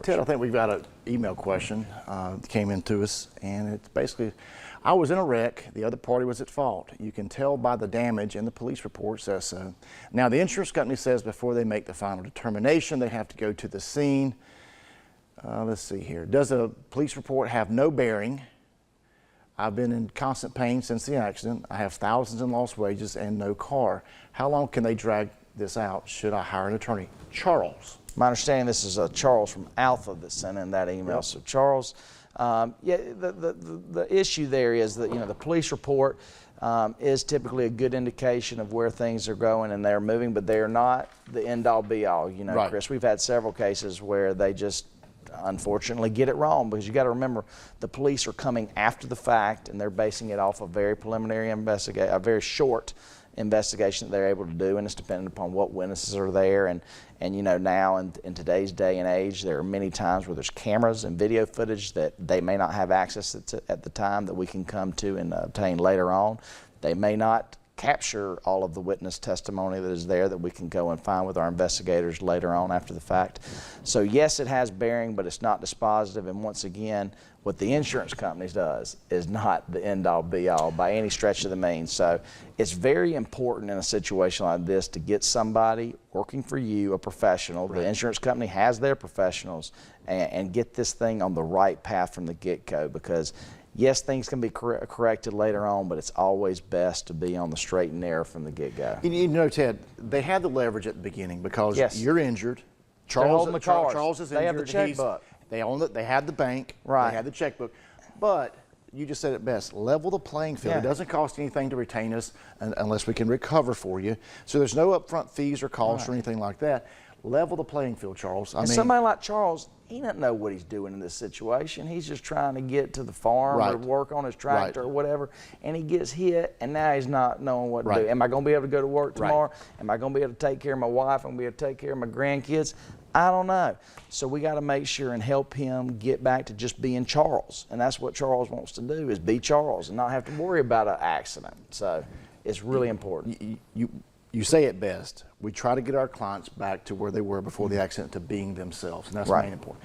Ted, I think we've got an email question that came into us, and it's basically, I was in a wreck, the other party was at fault. You can tell by the damage, and the police report says so. Now, the insurance company says before they make the final determination, they have to go to the scene. Let's see here. Does a police report have no bearing? I've been in constant pain since the accident. I have thousands in lost wages and no car. How long can they drag this out? Should I hire an attorney? Charles. My understanding, this is Charles from Alpha that sent in that email. Yep. So Charles, yeah, the issue there is that, you know, the police report is typically a good indication of where things are going and they're moving, but they're not the end all be all. You know, right. Chris, we've had several cases where they just unfortunately get it wrong, because you got to remember the police are coming after the fact and they're basing it off a very preliminary investigation, a very short investigation that they're able to do, and it's dependent upon what witnesses are there. And you know, now in today's day and age, there are many times where there's cameras and video footage that they may not have access to at the time that we can come to and obtain later on. They may not capture all of the witness testimony that is there that we can go and find with our investigators later on after the fact. So yes, it has bearing, but it's not dispositive. And once again, what the insurance companies does is not the end all be all by any stretch of the means. So it's very important in a situation like this to get somebody working for you, a professional. Right. The insurance company has their professionals, and get this thing on the right path from the get-go, because yes, things can be corrected later on, but it's always best to be on the straight and narrow from the get-go. You know, Ted, they had the leverage at the beginning because yes. You're injured. Charles is injured. They have the checkbook. They own it. They had the bank. Right. They had the checkbook. But you just said it best. Level the playing field. Yeah. It doesn't cost anything to retain us unless we can recover for you. So there's no upfront fees or costs or anything like that. Level the playing field, Charles. I mean, somebody like Charles, he doesn't know what he's doing in this situation. He's just trying to get to the farm or work on his tractor or whatever, and he gets hit, and now he's not knowing what to do. Am I going to be able to go to work tomorrow? Am I going to be able to take care of my wife? Am I going to be able to take care of my grandkids? I don't know. So we got to make sure and help him get back to just being Charles, and that's what Charles wants to do, is be Charles and not have to worry about an accident. So it's really important. You say it best. We try to get our clients back to where they were before the accident, to being themselves, and that's main important.